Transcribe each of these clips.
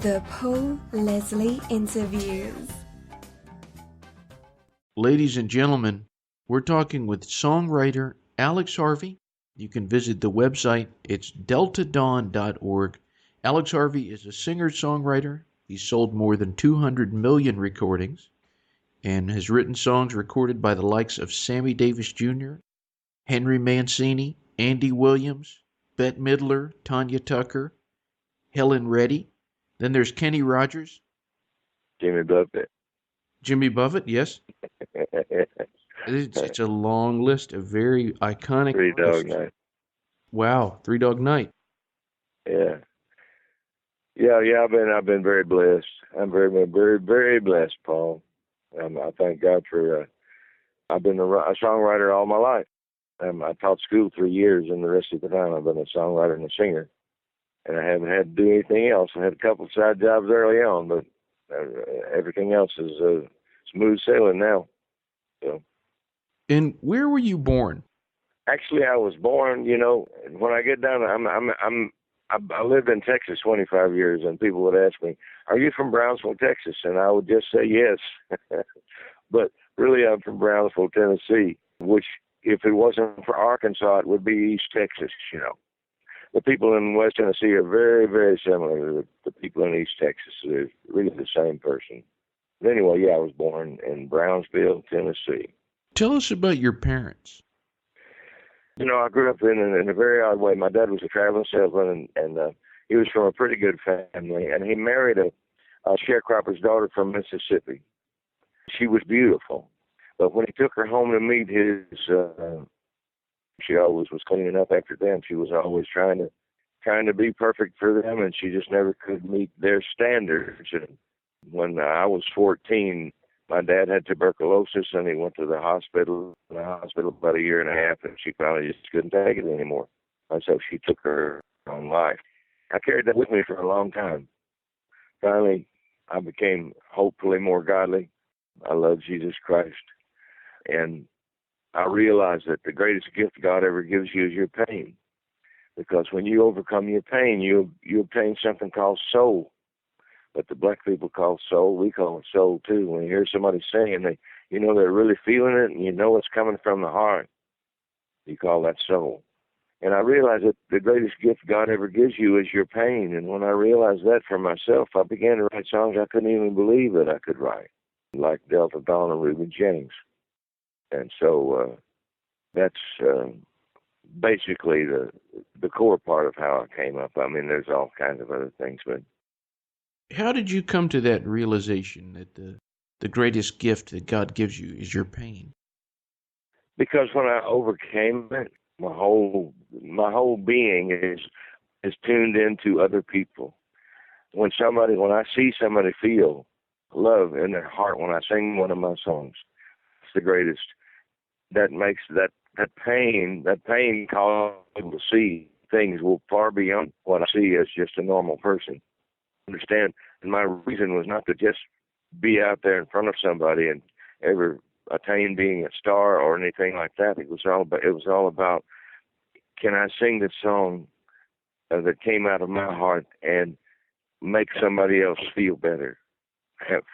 The Paul Leslie Interviews. Ladies and gentlemen, we're talking with songwriter Alex Harvey. You can visit the website. It's deltadawn.org. Alex Harvey is a singer-songwriter. He's sold more than 200 million recordings and has written songs recorded by the likes of Sammy Davis Jr., Henry Mancini, Andy Williams, Bette Midler, Tanya Tucker, Helen Reddy. Then there's Kenny Rogers. Jimmy Buffett. Jimmy Buffett, yes. It's a long list of very iconic Three artists. Dog Night. Wow, Three Dog Night. Yeah. I've been very blessed. I'm very, very, very blessed, Paul. I thank God for. I've been a songwriter all my life. I taught school 3 years, and the rest of the time I've been a songwriter and a singer. And I haven't had to do anything else. I had a couple of side jobs early on, but everything else is smooth sailing now. So. And where were you born? Actually, I was born. When I get down, I lived in Texas 25 years, and people would ask me, "Are you from Brownsville, Texas?" And I would just say yes. But really, I'm from Brownsville, Tennessee, which, if it wasn't for Arkansas, it would be East Texas. The people in West Tennessee are very, very similar to the people in East Texas. They're really the same person. But anyway, I was born in Brownsville, Tennessee. Tell us about your parents. I grew up in a very odd way. My dad was a traveling salesman, and he was from a pretty good family, and he married a sharecropper's daughter from Mississippi. She was beautiful, but when he took her home to meet his, she always was cleaning up after them. She was always trying to be perfect for them, and she just never could meet their standards. And when I was 14, my dad had tuberculosis, and he went to the hospital about a year and a half, and she finally just couldn't take it anymore. And so she took her own life. I carried that with me for a long time. Finally, I became hopefully more godly. I love Jesus Christ. And I realized that the greatest gift God ever gives you is your pain. Because when you overcome your pain, you obtain something called soul. But the black people call soul, we call it soul too. When you hear somebody singing, they're really feeling it, and it's coming from the heart. You call that soul. And I realized that the greatest gift God ever gives you is your pain. And when I realized that for myself, I began to write songs I couldn't even believe that I could write, like Delta Dawn and Reuben James. And so that's basically the core part of how I came up. I mean, there's all kinds of other things, but. How did you come to that realization that the greatest gift that God gives you is your pain? Because when I overcame it, my whole being is tuned into other people. When I see somebody feel love in their heart, when I sing one of my songs, it's the greatest. That makes that pain causes people to see things far beyond what I see as just a normal person. Understand? And my reason was not to just be out there in front of somebody and ever attain being a star or anything like that. It was all about, can I sing this song that came out of my heart and make somebody else feel better,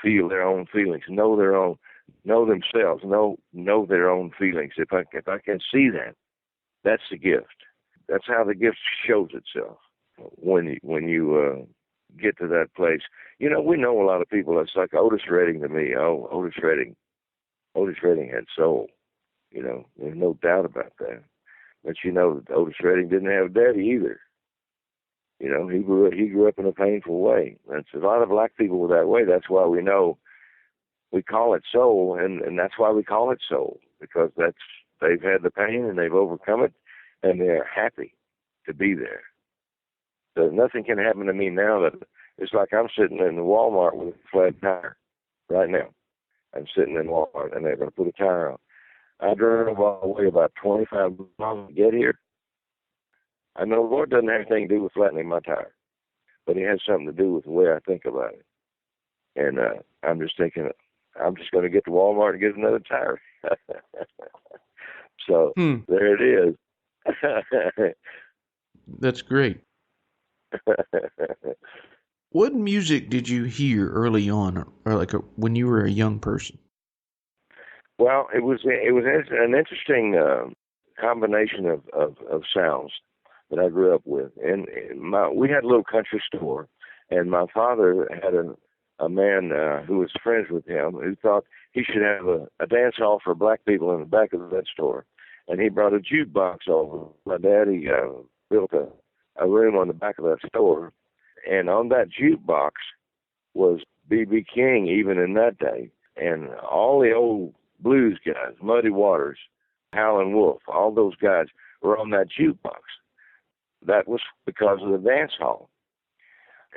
feel their own feelings, know themselves, know their own feelings. If I can see that, that's the gift. That's how the gift shows itself when you get to that place. We know a lot of people. It's like Otis Redding to me. Oh, Otis Redding had soul. There's no doubt about that. But Otis Redding didn't have a daddy either. He grew up in a painful way. That's a lot of black people were that way. That's why we call it soul, and that's why we call it soul, because they've had the pain and they've overcome it, and they're happy to be there. So nothing can happen to me now that it's like I'm sitting in the Walmart with a flat tire right now. I'm sitting in Walmart, and they're going to put a tire on. I drove all the way about 25 miles to get here. I know the Lord doesn't have anything to do with flattening my tire, but He has something to do with the way I think about it. And I'm just thinking, I'm just going to get to Walmart and get another tire. So there it is. That's great. What music did you hear early on, or like when you were a young person? Well, it was an interesting combination of sounds that I grew up with. And we had a little country store, and my father had a man who was friends with him who thought he should have a dance hall for black people in the back of that store. And he brought a jukebox over. My daddy built a room on the back of that store, and on that jukebox was B.B. King, even in that day, and all the old blues guys, Muddy Waters, Howlin' Wolf, all those guys were on that jukebox. That was because of the dance hall.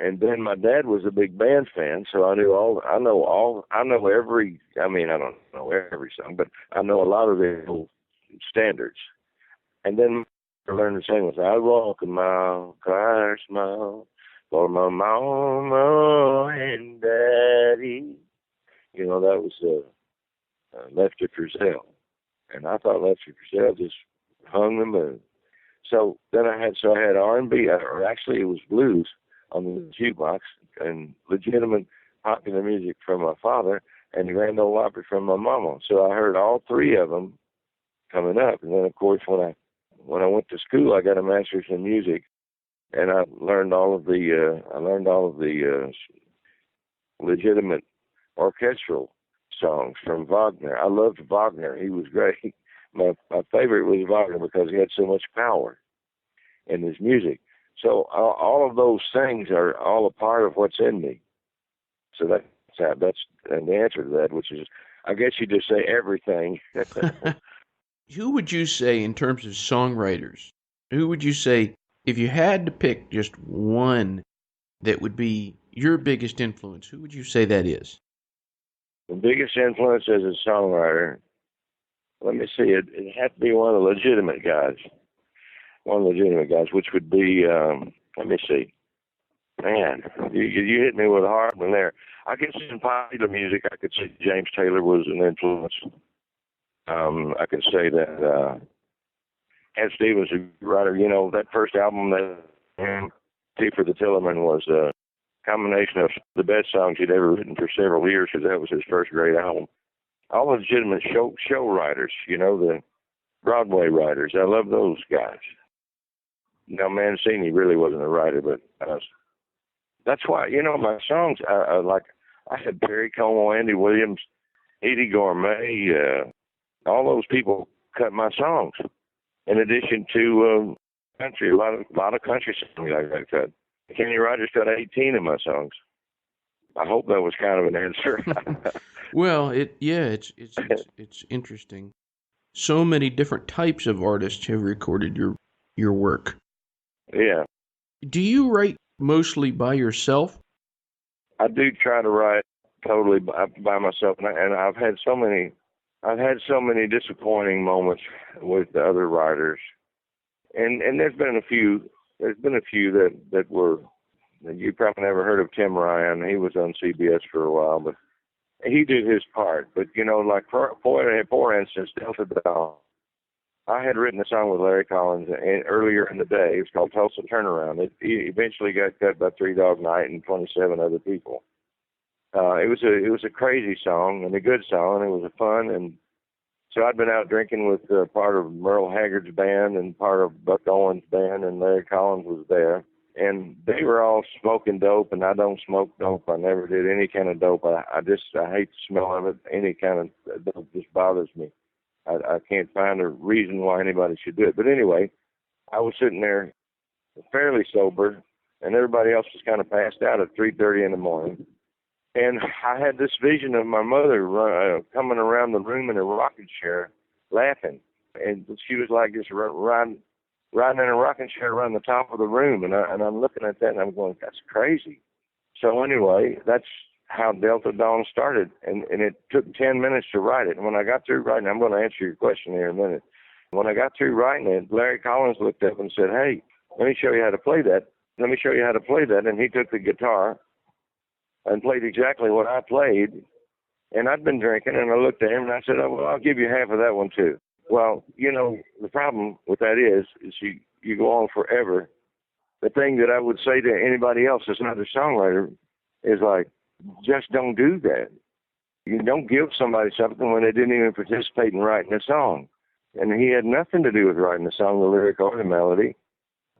And then my dad was a big band fan, so I know every, I mean, I don't know every song, but I know a lot of the old standards. And then I learned to sing was I walk a mile, cry a smile for my mama and daddy. You know, that was Lefty Frizzell. And I thought Lefty Frizzell just hung the moon. So then I had R&B, or actually it was blues on the jukebox, and legitimate popular music from my father, and Grand Ole Opry from my mama. So I heard all three of them coming up. And then, of course, when I went to school, I got a master's in music, and I learned all of the legitimate orchestral songs from Wagner. I loved Wagner. He was great. My favorite was Wagner because he had so much power in his music. So all of those things are all a part of what's in me. So that's and the answer to that, which is, I guess you just say everything. Who would you say, in terms of songwriters, who would you say, if you had to pick just one that would be your biggest influence, who would you say that is? The biggest influence as a songwriter, let me see, it had to be one of the legitimate guys. Which would be, let me see. Man, you hit me with a hard one there. I guess in popular music, I could say James Taylor was an influence. I could say that Ed Stevens, a writer, you know, that first album that T for the Tillerman was a combination of the best songs he'd ever written for several years, because that was his first great album. All the legitimate show writers, you know, the Broadway writers, I love those guys. Now, Mancini really wasn't a writer, but that's why, you know, my songs, I had Perry Como, Andy Williams, Eddie Gourmet, all those people cut my songs. In addition to country, a lot of country songs I got cut. Kenny Rogers cut 18 of my songs. I hope that was kind of an answer. Well, it's interesting. So many different types of artists have recorded your work. Yeah. Do you write mostly by yourself? I do try to write totally by myself, and I've had so many disappointing moments with the other writers, and there's been a few that were, you probably never heard of Tim Ryan. He was on CBS for a while, but he did his part. But you know, like for instance, Delta Dawn. I had written a song with Larry Collins earlier in the day. It was called Tulsa Turnaround. It eventually got cut by Three Dog Night and 27 other people. It was a crazy song and a good song. It was a fun, and so I'd been out drinking with part of Merle Haggard's band and part of Buck Owens' band, and Larry Collins was there. And they were all smoking dope, and I don't smoke dope. I never did any kind of dope. I hate the smell of it. Any kind of dope just bothers me. I can't find a reason why anybody should do it. But anyway, I was sitting there fairly sober, and everybody else was kind of passed out at 3:30 in the morning. And I had this vision of my mother coming around the room in a rocking chair, laughing. And she was like just riding in a rocking chair around the top of the room. And I'm looking at that, and I'm going, that's crazy. So anyway, that's how Delta Dawn started, and it took 10 minutes to write it. And when I got through writing, I'm going to answer your question here in a minute. When I got through writing it, Larry Collins looked up and said, hey, let me show you how to play that. And he took the guitar and played exactly what I played. And I'd been drinking, and I looked at him, and I said, oh, well, I'll give you half of that one, too. Well, you know, the problem with that is you go on forever the thing that I would say to anybody else that's not a songwriter is like, just don't do that. You don't give somebody something when they didn't even participate in writing a song. And he had nothing to do with writing the song, the lyric, or the melody.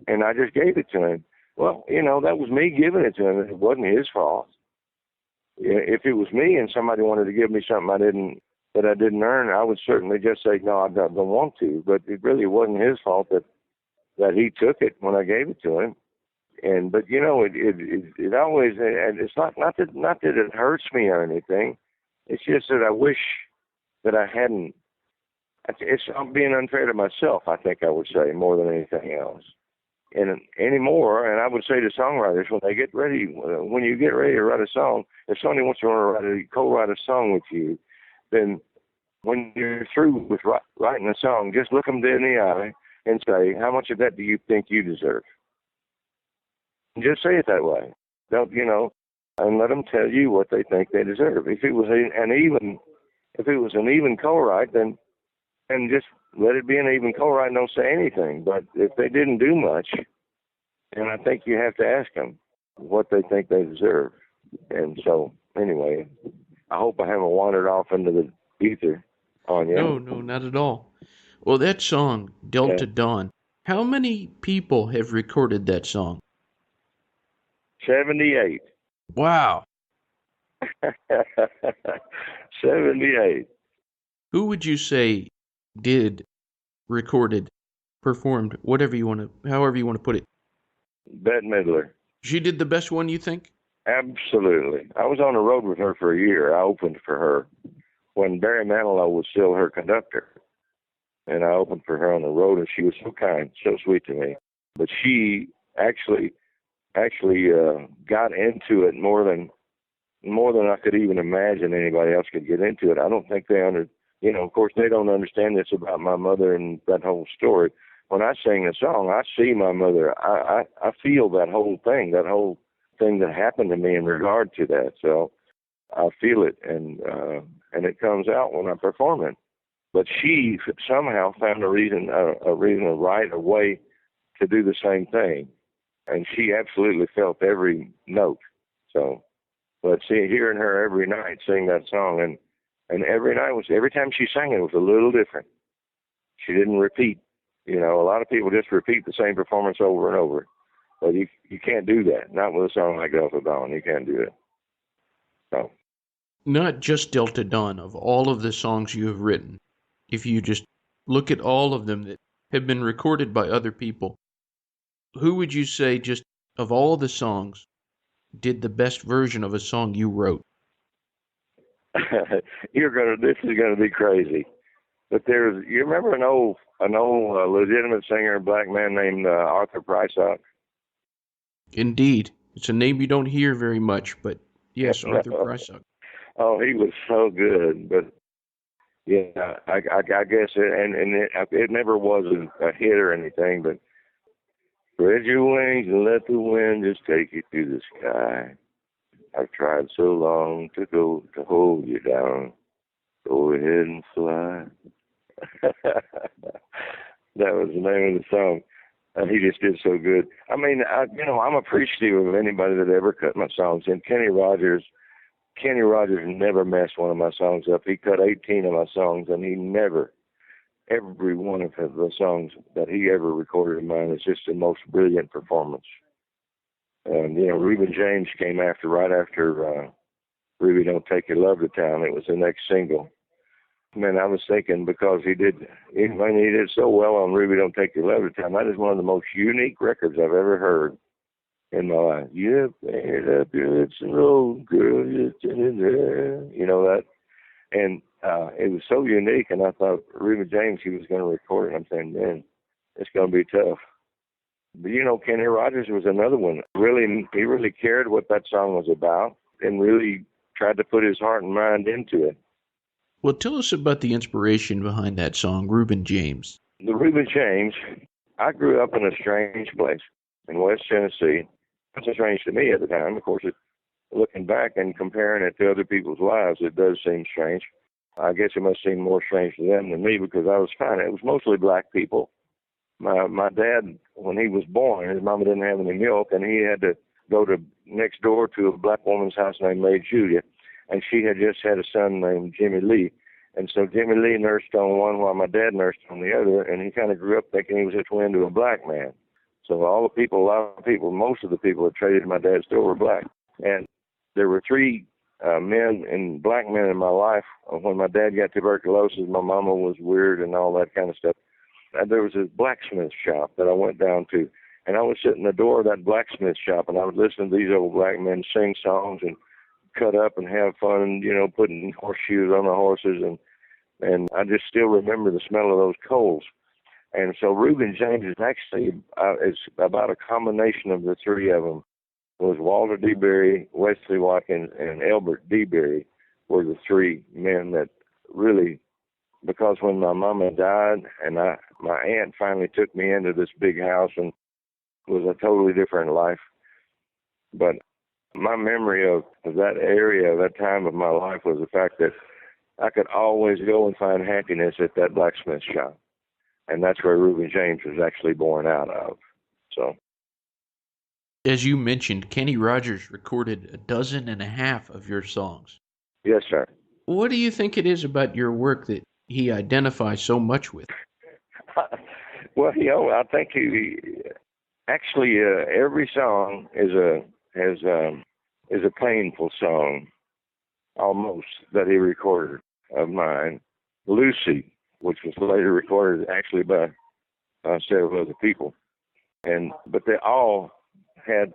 And I just gave it to him. Well, that was me giving it to him. It wasn't his fault. If it was me and somebody wanted to give me something that I didn't earn, I would certainly just say, no, I don't want to. But it really wasn't his fault that he took it when I gave it to him. But it always, and it's not that it hurts me or anything. It's just that I wish that I hadn't. I'm being unfair to myself, I think I would say, more than anything else. And anymore, and I would say to songwriters, when you get ready to write a song, if somebody wants to co-write a song with you, then when you're through with writing a song, just look them dead in the eye and say, how much of that do you think you deserve? And just say it that way. Don't, and let them tell you what they think they deserve. If it was an even co-write, then just let it be an even co-write and don't say anything. But if they didn't do much, then I think you have to ask them what they think they deserve. And so, anyway, I hope I haven't wandered off into the ether on you. No, not at all. Well, that song, Delta Dawn, how many people have recorded that song? 78. Wow. 78. Who would you say recorded, performed, however you want to put it? Bette Midler. She did the best one, you think? Absolutely. I was on the road with her for a year. I opened for her when Barry Manilow was still her conductor. And I opened for her on the road, and she was so kind, so sweet to me. But she actually got into it more than I could even imagine anybody else could get into it. I don't think of course they don't understand this about my mother and that whole story. When I sing a song, I see my mother. I feel that whole thing that happened to me in regard to that. So I feel it, and it comes out when I perform it. But she somehow found a reason to write a way to do the same thing. And she absolutely felt every note. So, but hearing her every night sing that song, and every time she sang it was a little different. She didn't repeat. A lot of people just repeat the same performance over and over. But you can't do that. Not with a song like Delta Dawn. You can't do it. So. Not just Delta Dawn, of all of the songs you have written, if you just look at all of them that have been recorded by other people, who would you say, just of all the songs, did the best version of a song you wrote? This is gonna be crazy. But you remember an old legitimate singer, black man named Arthur Prysock? Indeed. It's a name you don't hear very much, but yes, Arthur Prysock. Oh, he was so good. But yeah, I guess it never was a hit or anything, but spread your wings and let the wind just take you to the sky. I've tried so long to hold you down. Go ahead and fly. That was the name of the song. He just did so good. I mean, I'm appreciative of anybody that ever cut my songs. And Kenny Rogers never messed one of my songs up. He cut 18 of my songs, and he never, every one of the songs that he ever recorded of mine is just the most brilliant performance. And, Reuben James came right after Ruby Don't Take Your Love to Town. It was the next single. Man, I was thinking, because he did so well on Ruby Don't Take Your Love to Town, that is one of the most unique records I've ever heard in my life. You painted up your lips and roll, girl, you're in there. That. And it was so unique, and I thought Reuben James, he was going to record it. I'm saying, man, it's going to be tough. But, Kenny Rogers was another one. He really cared what that song was about and really tried to put his heart and mind into it. Well, tell us about the inspiration behind that song, Reuben James. The Reuben James, I grew up in a strange place in West Tennessee. It was strange to me at the time. Of course, looking back and comparing it to other people's lives, it does seem strange. I guess it must seem more strange to them than me, because I was fine. It was mostly black people. my dad, when he was born, his mama didn't have any milk, and he had to go to next door to a black woman's house named May Julia, and she had just had a son named Jimmy Lee. And so Jimmy Lee nursed on one while my dad nursed on the other, and he kind of grew up thinking he was a twin to a black man. So a lot of the people, most of the people that traded my dad still were black. And there were three black men in my life. When my dad got tuberculosis, my mama was weird and all that kind of stuff. And there was this blacksmith shop that I went down to, and I would sit in the door of that blacksmith shop, and I would listen to these old black men sing songs and cut up and have fun, putting horseshoes on the horses, and I just still remember the smell of those coals. And so Reuben James is actually it's about a combination of the three of them. It was Walter D. Berry, Wesley Watkins, and Elbert D. Berry were the three men that really, because when my mama died and my aunt finally took me into this big house, and it was a totally different life. But my memory of that area, that time of my life, was the fact that I could always go and find happiness at that blacksmith shop. And that's where Reuben James was actually born out of. So, as you mentioned, Kenny Rogers recorded 12.5 of your songs. Yes, sir. What do you think it is about your work that he identifies so much with? Well, I think he actually every song is a painful song, almost, that he recorded of mine. Lucy, which was later recorded actually by several other people, but they all had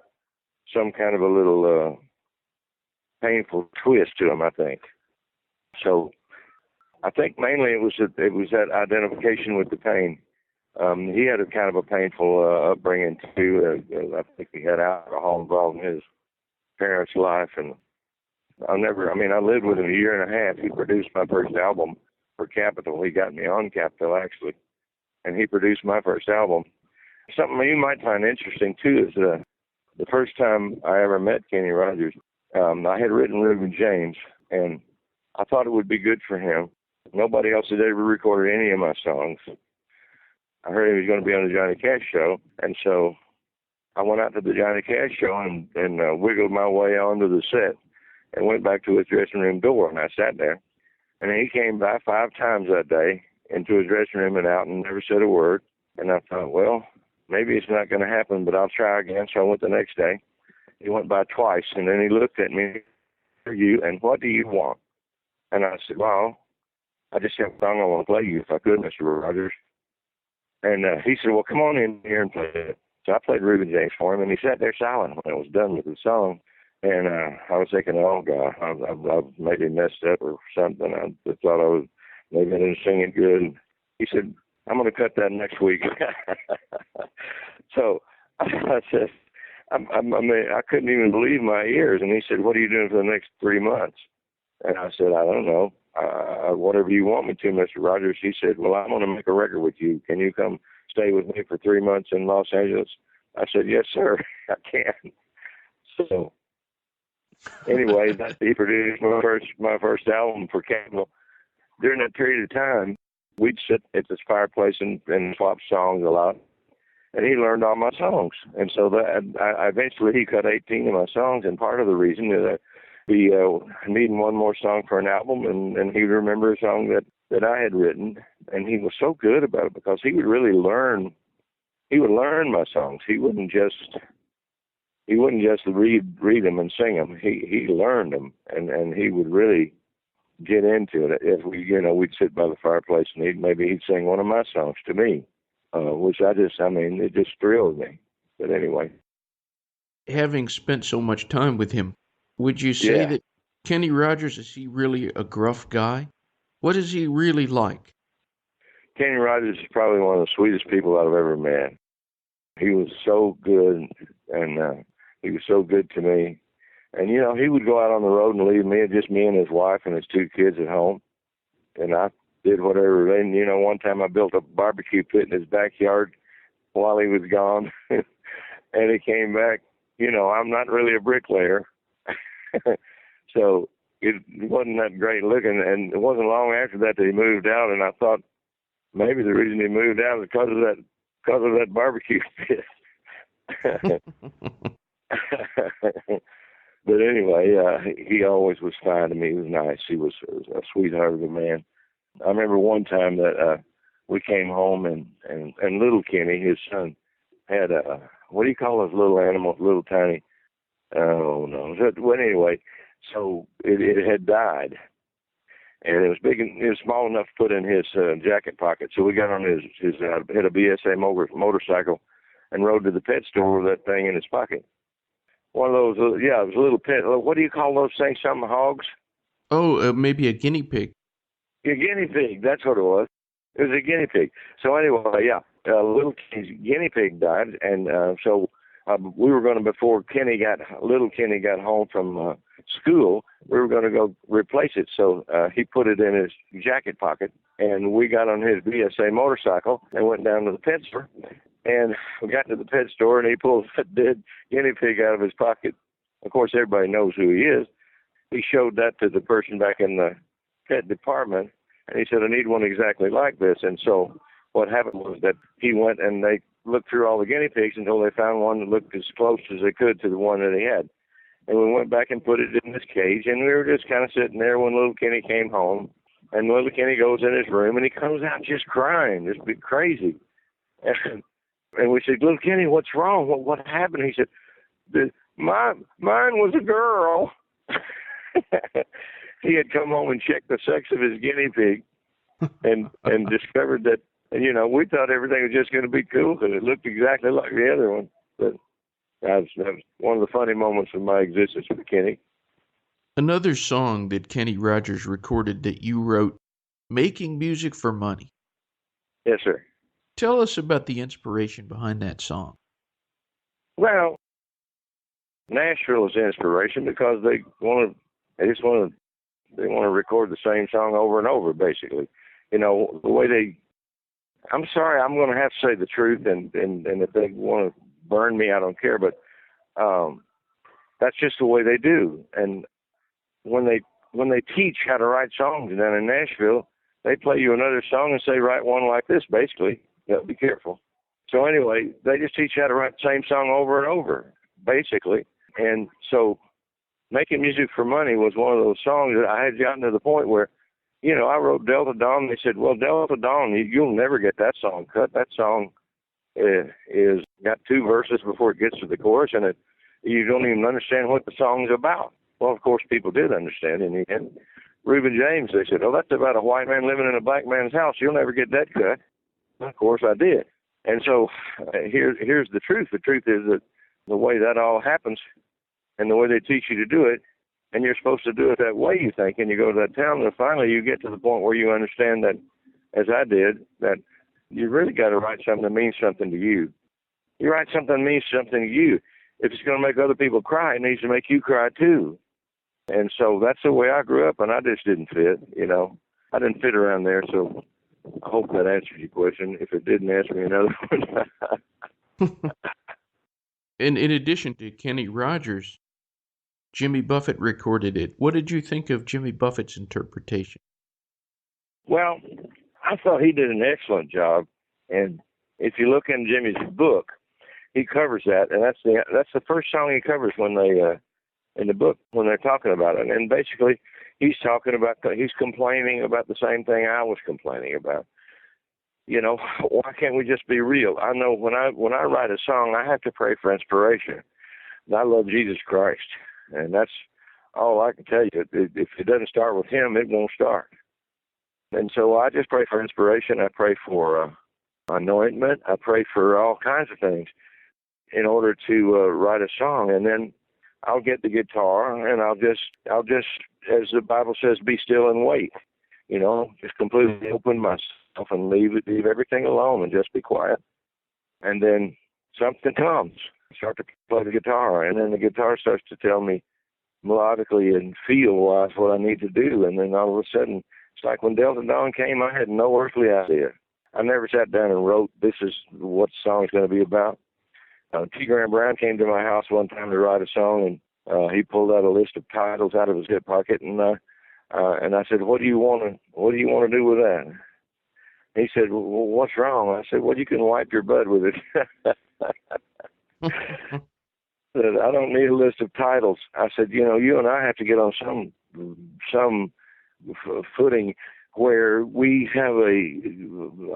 some kind of a little painful twist to them, I think. So I think mainly it was that identification with the pain. He had a kind of a painful upbringing too. I think he had alcohol involved in his parents' life, and I lived with him a year and a half. He produced my first album for Capitol. He got me on Capitol, actually, and he produced my first album. Something you might find interesting too is the first time I ever met Kenny Rogers, I had written Reuben James, and I thought it would be good for him. Nobody else had ever recorded any of my songs. I heard he was going to be on the Johnny Cash show, and so I went out to the Johnny Cash show and wiggled my way onto the set and went back to his dressing room door, and I sat there. And he came by 5 times that day into his dressing room and out and never said a word. And I thought, well, maybe it's not going to happen, but I'll try again. So I went the next day. He went by twice, and then he looked at me, "Who are you, and what do you want?" And I said, well, I just have a song I want to play you, if I could, Mr. Rogers. And he said, well, come on in here and play it. So I played Reuben James for him, and he sat there silent when I was done with the song. And I was thinking, oh, God, I've maybe messed up or something. I thought maybe I didn't sing it good. And he said, I'm going to cut that next week. So I said, I couldn't even believe my ears. And he said, what are you doing for the next 3 months? And I said, I don't know. Whatever you want me to, Mr. Rogers. He said, well, I'm going to make a record with you. Can you come stay with me for 3 months in Los Angeles? I said, yes, sir, I can. So anyway, he produced my first album for Capitol. During that period of time, we'd sit at this fireplace and swap songs a lot. And he learned all my songs. And so eventually he cut 18 of my songs. And part of the reason is that he needing one more song for an album, and he'd remember a song that I had written. And he was so good about it because he would really learn. He would learn my songs. He wouldn't just read them and sing them. He learned them, and he would really get into it. If we'd sit by the fireplace and he'd sing one of my songs to me, which it just thrilled me. But anyway, having spent so much time with him, would you say that Kenny Rogers, is he really a gruff guy? What is he really like? Kenny Rogers is probably one of the sweetest people I've ever met. He was so good, and he was so good to me. And, he would go out on the road and leave just me and his wife and his 2 kids at home. And I did whatever. And, one time I built a barbecue pit in his backyard while he was gone. And he came back. I'm not really a bricklayer. So it wasn't that great looking. And it wasn't long after that he moved out. And I thought maybe the reason he moved out was because of because of that barbecue pit. But anyway, he always was fine to me. He was nice. He was a sweetheart of a man. I remember one time that we came home and little Kenny, his son, had a, what do you call those little animals, little tiny, oh no. Well, anyway, so it had died. And it was big, and it was small enough to put in his jacket pocket. So we got on his had a BSA motorcycle and rode to the pet store with that thing in his pocket. One of those, it was a little pet. What do you call those things? Some hogs? Oh, maybe a guinea pig. A guinea pig. That's what it was. It was a guinea pig. So anyway, little guinea pig died, and so we were going to, before little Kenny got home from school, we were going to go replace it. So he put it in his jacket pocket, and we got on his BSA motorcycle and went down to the pet store. And we got to the pet store, and he pulled that dead guinea pig out of his pocket. Of course, everybody knows who he is. He showed that to the person back in the pet department, and he said, I need one exactly like this. And so what happened was that he went and they looked through all the guinea pigs until they found one that looked as close as they could to the one that he had. And we went back and put it in this cage, and we were just kind of sitting there when little Kenny came home. And little Kenny goes in his room, and he comes out just crying, just be crazy. And we said, little Kenny, what's wrong? What happened? He said, mine was a girl. He had come home and checked the sex of his guinea pig and discovered that, we thought everything was just going to be cool because it looked exactly like the other one. But that was one of the funny moments of my existence with Kenny. Another song that Kenny Rogers recorded that you wrote, Making Music for Money. Yes, sir. Tell us about the inspiration behind that song. Well, Nashville is inspiration because they want to record the same song over and over, basically. The way I'm sorry, I'm going to have to say the truth, and if they want to burn me, I don't care, but that's just the way they do. And when they teach how to write songs down in Nashville, they play you another song and say, write one like this, basically. Be careful. So anyway, they just teach you how to write the same song over and over, basically. And so Making Music for Money was one of those songs that I had gotten to the point where, I wrote Delta Dawn. They said, well, Delta Dawn, you'll never get that song cut. That song is got 2 verses before it gets to the chorus, and you don't even understand what the song's about. Well, of course, people did understand in the end. Reuben James, they said, oh, that's about a white man living in a black man's house. You'll never get that cut. Of course I did. And so here's the truth. The truth is that the way that all happens and the way they teach you to do it, and you're supposed to do it that way, you think, and you go to that town, and finally you get to the point where you understand that, as I did, that you really got to write something that means something to you. You write something that means something to you. If it's going to make other people cry, it needs to make you cry too. And so that's the way I grew up, and I just didn't fit, I didn't fit around there, so I hope that answers your question. If it didn't, ask me another one. And in addition to Kenny Rogers, Jimmy Buffett recorded it. What did you think of Jimmy Buffett's interpretation? Well, I thought he did an excellent job. And if you look in Jimmy's book, he covers that, and that's the first song he covers when they in the book when they're talking about it. And basically, he's complaining about the same thing I was complaining about. Why can't we just be real? I know when I write a song, I have to pray for inspiration. And I love Jesus Christ, and that's all I can tell you. If it doesn't start with Him, it won't start. And so I just pray for inspiration. I pray for anointment. I pray for all kinds of things in order to write a song, and then I'll get the guitar, and I'll just, as the Bible says, be still and wait. Just completely open myself and leave everything alone and just be quiet. And then something comes. I start to play the guitar, and then the guitar starts to tell me melodically and feel-wise what I need to do. And then all of a sudden, it's like when Delta Dawn came, I had no earthly idea. I never sat down and wrote, this is what the song is going to be about. T. Graham Brown came to my house one time to write a song, and he pulled out a list of titles out of his hip pocket, and I said, "What do you want to do with that?" He said, well, what's wrong? I said, well, you can wipe your butt with it. Said, I don't need a list of titles. I said, you and I have to get on some footing where we have a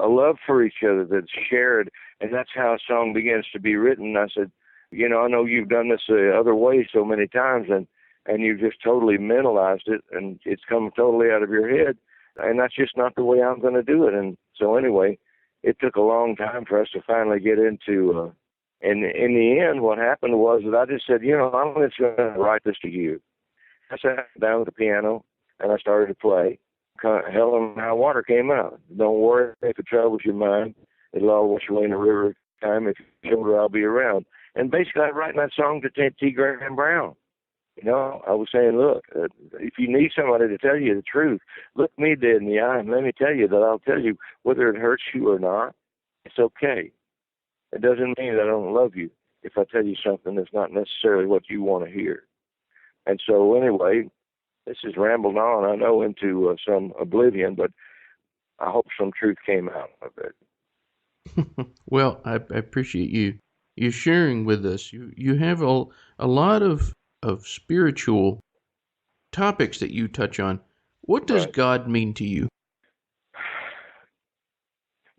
love for each other that's shared, and that's how a song begins to be written. I said, I know you've done this other way so many times, and you've just totally mentalized it, and it's come totally out of your head, and that's just not the way I'm going to do it. And so anyway, it took a long time for us to finally get into and in the end, what happened was that I just said, I'm just going to write this to you. I sat down at the piano, and I started to play. Hell and high water came out. Don't worry if it troubles your mind. It'll all wash away in the river of time. If you're shoulder, I'll be around. And basically, I'm writing that song to T. Graham Brown. I was saying, look, if you need somebody to tell you the truth, look me dead in the eye and let me tell you that I'll tell you whether it hurts you or not. It's okay. It doesn't mean that I don't love you if I tell you something that's not necessarily what you want to hear. And so anyway, this has rambled on, I know, into some oblivion, but I hope some truth came out of it. Well, I appreciate you sharing with us. You have a lot of spiritual topics that you touch on. What does God mean to you?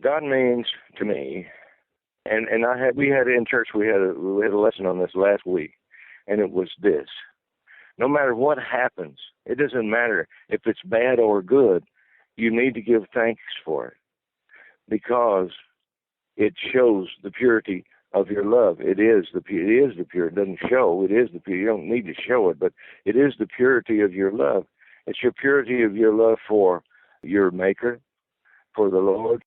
God means to me, and we had in church, we had a lesson on this last week, and it was this: no matter what happens, it doesn't matter if it's bad or good, you need to give thanks for it, because it shows the purity of your love. It is the pure. It doesn't show. It is the pure. You don't need to show it, but it is the purity of your love. It's your purity of your love for your Maker, for the Lord.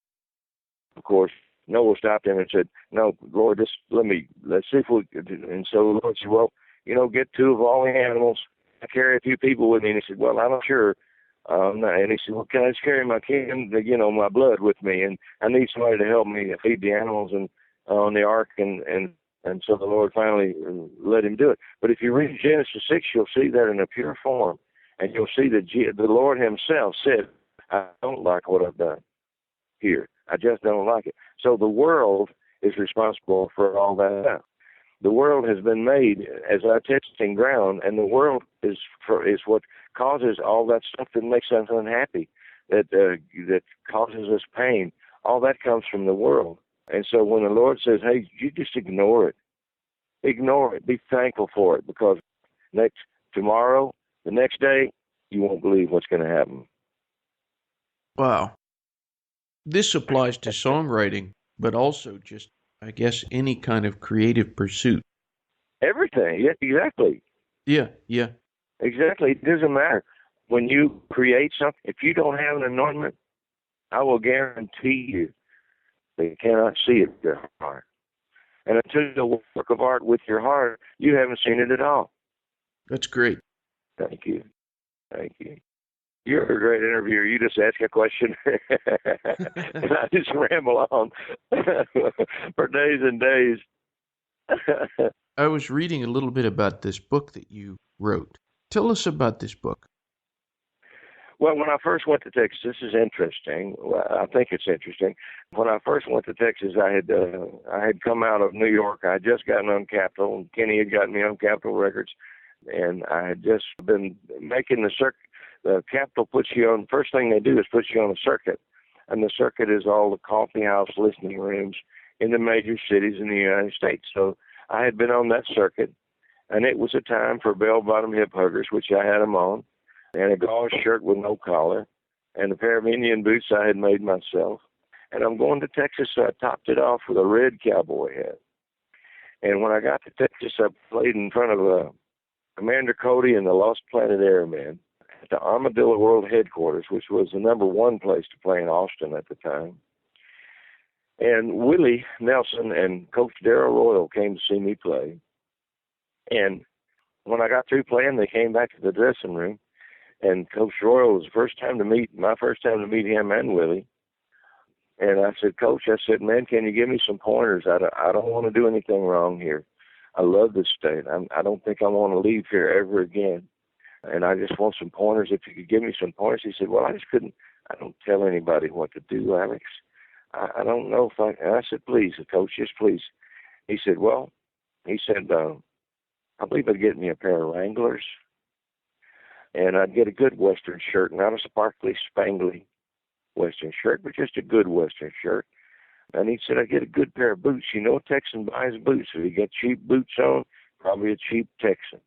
Of course, Noah stopped him and said, "No, Lord, let's see if we." And so the Lord said, "Well, get 2 of all the animals. I carry a few people with me." And he said, "Well, I'm not sure." And he said, "Well, can I just carry my my blood with me? And I need somebody to help me feed the animals and on the ark." And so the Lord finally let him do it. But if you read Genesis 6, you'll see that in a pure form, and you'll see that the Lord Himself said, "I don't like what I've done here. I just don't like it." So the world is responsible for all that. The world has been made as our testing ground, and the world is what causes all that stuff that makes us unhappy, that causes us pain. All that comes from the world. And so when the Lord says, "Hey, you just ignore it. Ignore it. Be thankful for it, because tomorrow, the next day, you won't believe what's going to happen." Wow. This applies to songwriting, but also just, I guess, any kind of creative pursuit. Everything. Yeah, exactly. Yeah. Exactly. It doesn't matter. When you create something, if you don't have an anointment, I will guarantee you they cannot see it with their heart. And until you do a work of art with your heart, you haven't seen it at all. That's great. Thank you. Thank you. You're a great interviewer. You just ask a question, and I just ramble on for days and days. I was reading a little bit about this book that you wrote. Tell us about this book. Well, when I first went to Texas, this is interesting. Well, I think it's interesting. When I first went to Texas, I had come out of New York. I had just gotten on Capitol, and Kenny had gotten me on Capitol Records, and I had just been making the circuit. The Capitol puts you on. First thing they do is put you on a circuit, and the circuit is all the coffee house listening rooms in the major cities in the United States. So I had been on that circuit, and it was a time for bell-bottom hip huggers, which I had them on, and a gauze shirt with no collar, and a pair of Indian boots I had made myself. And I'm going to Texas, so I topped it off with a red cowboy hat. And when I got to Texas, I played in front of Commander Cody and the Lost Planet Airmen at the Armadillo World Headquarters, which was the #1 place to play in Austin at the time. And Willie Nelson and Coach Darrell Royal came to see me play. And when I got through playing, they came back to the dressing room. And Coach Royal was my first time to meet him and Willie. And I said, "Coach," I said, "man, can you give me some pointers? I don't want to do anything wrong here. I love this state. I don't think I want to leave here ever again. And I just want some pointers. If you could give me some pointers." He said, "Well, I don't tell anybody what to do, Alex. I don't know if I. And I said, please, Coach, just please. He said, I believe I'd get me a pair of Wranglers, and I'd get a good Western shirt, not a sparkly, spangly Western shirt, but just a good Western shirt. And he said, I'd get a good pair of boots. You know, a Texan buys boots. If he got cheap boots on, probably a cheap Texan.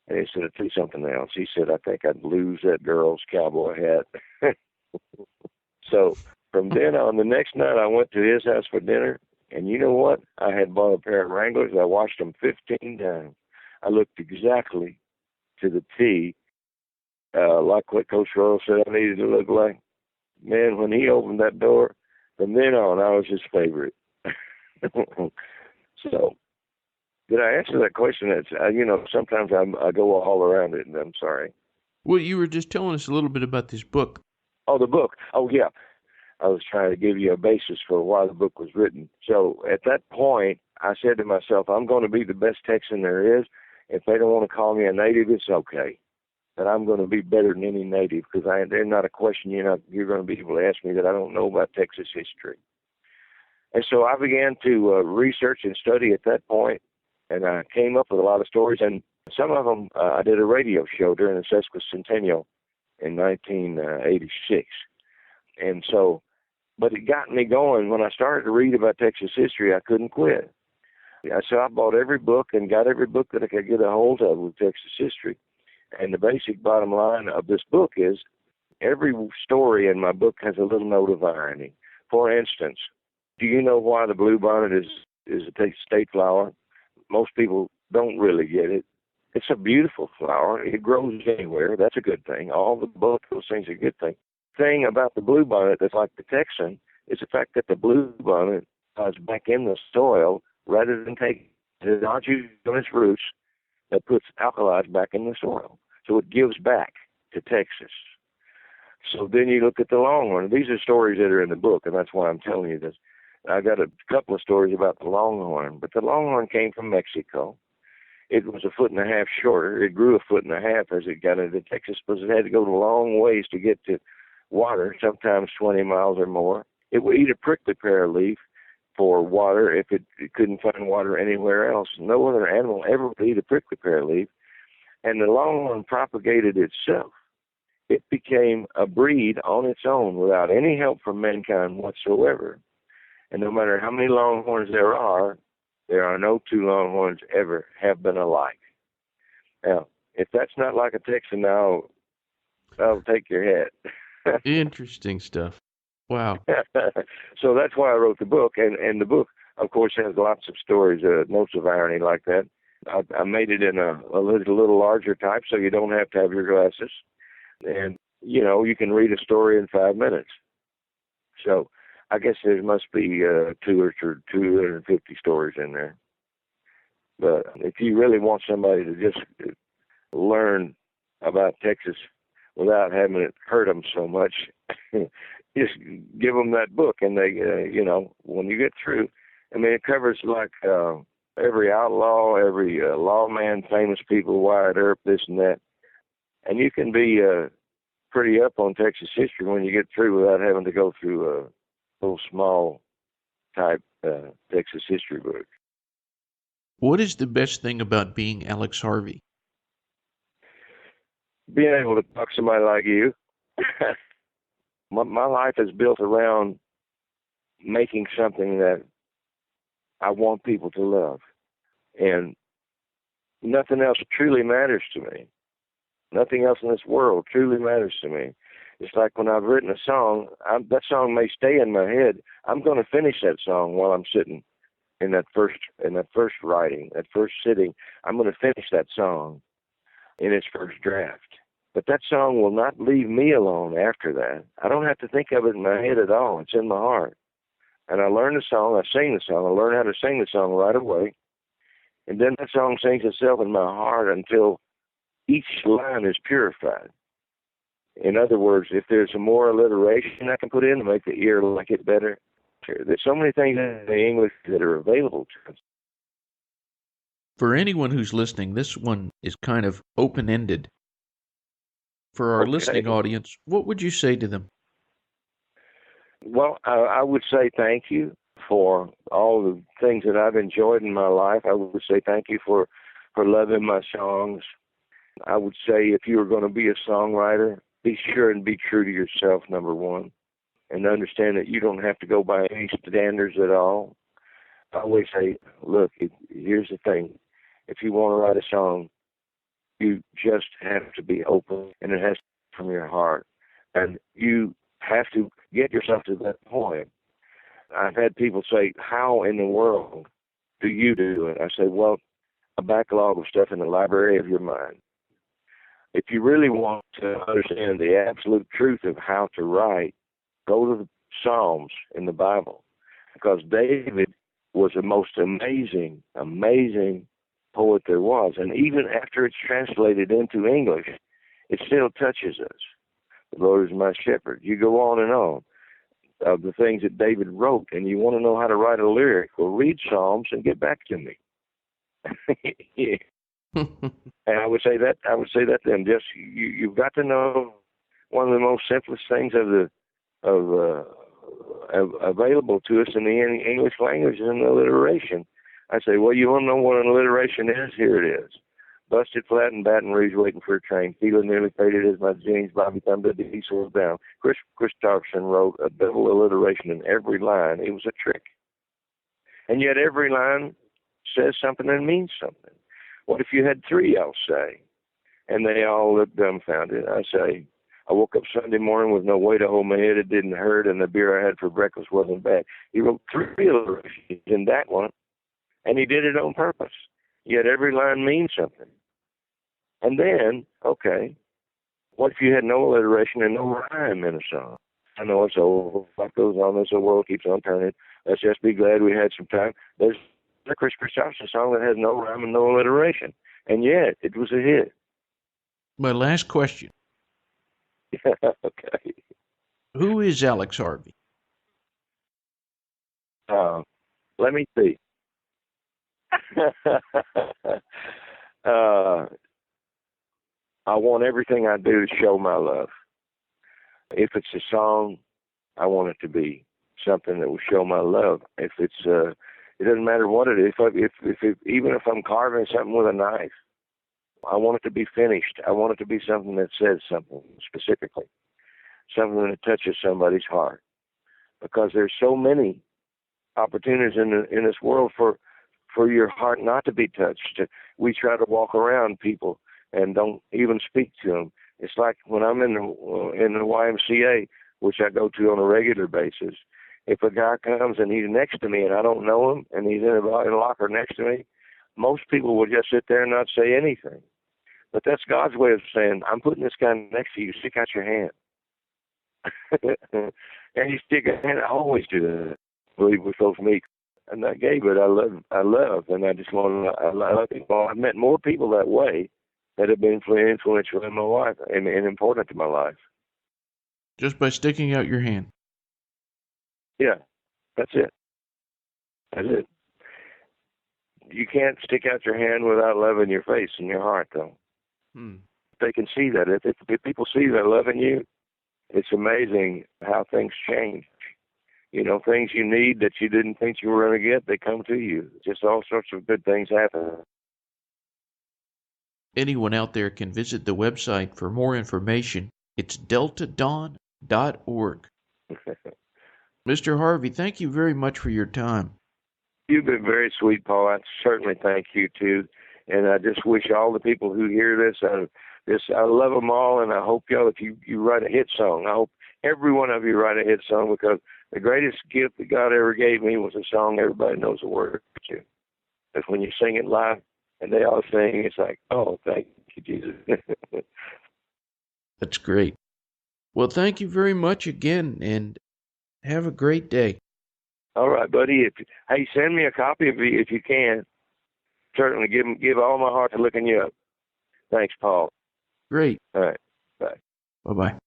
And he said, I'd do something else. He said, I think I'd lose that girl's cowboy hat. So from then on, the next night I went to his house for dinner, and you know what? I had bought a pair of Wranglers. I washed them 15 times. I looked exactly to the T, like what Coach Royal said I needed to look like. Man, when he opened that door, from then on, I was his favorite. So, did I answer that question? It's, sometimes I go all around it, and I'm sorry. Well, you were just telling us a little bit about this book. Oh, the book. Oh, yeah. I was trying to give you a basis for why the book was written. So at that point, I said to myself, I'm going to be the best Texan there is. If they don't want to call me a native, it's okay. But I'm going to be better than any native, because there's not a question you're going to be able to ask me that I don't know about Texas history. And so I began to research and study at that point, and I came up with a lot of stories. And some of them, I did a radio show during the sesquicentennial in 1986. And so, but it got me going. When I started to read about Texas history, I couldn't quit. So I bought every book and got every book that I could get a hold of with Texas history. And the basic bottom line of this book is every story in my book has a little note of irony. For instance, do you know why the bluebonnet is a state flower? Most people don't really get it. It's a beautiful flower. It grows anywhere. That's a good thing. Both those things are a good thing. Thing about the bluebonnet that's like the Texan is the fact that the bluebonnet is back in the soil rather than take the nodules on its roots that puts alkalis back in the soil. So it gives back to Texas. So then you look at the longhorn. These are stories that are in the book, and that's why I'm telling you this. I got a couple of stories about the longhorn, but the longhorn came from Mexico. It was 1.5 feet shorter. It grew 1.5 feet as it got into Texas, because it had to go a long ways to get to water, sometimes 20 miles or more. It would eat a prickly pear leaf for water if it couldn't find water anywhere else. No other animal ever would eat a prickly pear leaf. And the longhorn propagated itself. It became a breed on its own without any help from mankind whatsoever. And no matter how many longhorns there are no two longhorns ever have been alike. Now, if that's not like a Texan, I'll take your head. Interesting stuff. Wow. So that's why I wrote the book. And the book, of course, has lots of stories, notes of irony like that. I made it in a little larger type, so you don't have to have your glasses. And, you can read a story in 5 minutes. So I guess there must be 250 stories in there. But if you really want somebody to just learn about Texas without having it hurt them so much, just give them that book. And they, when you get through, it covers like every outlaw, every lawman, famous people, Wyatt Earp, this and that. And you can be pretty up on Texas history when you get through without having to go through a little small type Texas history book. What is the best thing about being Alex Harvey? Being able to talk to somebody like you. My life is built around making something that I want people to love. And nothing else truly matters to me. Nothing else in this world truly matters to me. It's like when I've written a song, that song may stay in my head. I'm going to finish that song while I'm sitting in that first writing, that first sitting. I'm going to finish that song in its first draft. But that song will not leave me alone after that. I don't have to think of it in my head at all. It's in my heart. And I learn the song, I sing the song, I learn how to sing the song right away. And then that song sings itself in my heart until each line is purified. In other words, if there's some more alliteration I can put in to make the ear like it better, there's so many things in the English that are available to us. For anyone who's listening, this one is kind of open-ended. For our listening audience, what would you say to them? Well, I would say thank you for all the things that I've enjoyed in my life. I would say thank you for loving my songs. I would say if you were going to be a songwriter, be sure and be true to yourself, number one, and understand that you don't have to go by any standards at all. I always say, look, here's the thing. If you want to write a song, you just have to be open, and it has to come from your heart. And you have to get yourself to that point. I've had people say, how in the world do you do it? I say, well, a backlog of stuff in the library of your mind. If you really want to understand the absolute truth of how to write, go to the Psalms in the Bible, because David was the most amazing poet there was. And even after it's translated into English, it still touches us. The Lord is my shepherd. You go on and on of the things that David wrote, and you want to know how to write a lyric, well, read Psalms and get back to me. Yeah. And I would say that to them. Just you've got to know one of the most simplest things available to us in the English language is an alliteration. I say, well, you want to know what an alliteration is? Here it is. Busted flat in Baton Rouge waiting for a train. Feeling nearly faded as my jeans. Bobby thumbed the diesel down. Chris Christopherson wrote a double alliteration in every line. It was a trick. And yet every line says something and means something. What if you had three, I'll say, and they all look dumbfounded? I say, I woke up Sunday morning with no way to hold my head. It didn't hurt, and the beer I had for breakfast wasn't bad. He wrote three alliterations in that one, and he did it on purpose. Yet every line means something. And then, okay, what if you had no alliteration and no rhyme in a song? I know it's old. Life goes on. This whole world keeps on turning. Let's just be glad we had some time. There's a Chris Christopherson song that has no rhyme and no alliteration, and yet it was a hit. My last question. Okay. Who is Alex Harvey? Let me see. I want everything I do to show my love. If it's a song, I want it to be something that will show my love. If it's, it doesn't matter what it is. Even if I'm carving something with a knife, I want it to be finished. I want it to be something that says something specifically, something that touches somebody's heart. Because there's so many opportunities in this world for your heart not to be touched. We try to walk around people and don't even speak to them. It's like when I'm in the YMCA, which I go to on a regular basis. If a guy comes and he's next to me and I don't know him and he's in a locker next to me, most people will just sit there and not say anything. But that's God's way of saying, I'm putting this guy next to you. Stick out your hand. And you stick a hand. I always do that. I believe we're supposed to meet. And I gave it. I love, and I just want to. I love people. I've met more people that way that have been influential in my life and important to my life. Just by sticking out your hand. Yeah, that's it. That's it. You can't stick out your hand without loving your face and your heart, though. They can see that. If people see that loving you, it's amazing how things change. You know, things you need that you didn't think you were going to get, they come to you. Just all sorts of good things happen. Anyone out there can visit the website for more information. It's deltadawn.org. Mr. Harvey, thank you very much for your time. You've been very sweet, Paul. I certainly thank you, too. And I just wish all the people who hear this, I love them all, and I hope y'all, if you write a hit song, I hope every one of you write a hit song, because the greatest gift that God ever gave me was a song everybody knows the words to. Because when you sing it live and they all sing, it's like, oh, thank you, Jesus. That's great. Well, thank you very much again, and have a great day. All right, buddy. Hey, send me a copy if you can. Certainly give all my heart to looking you up. Thanks, Paul. Great. All right. Bye. Bye-bye.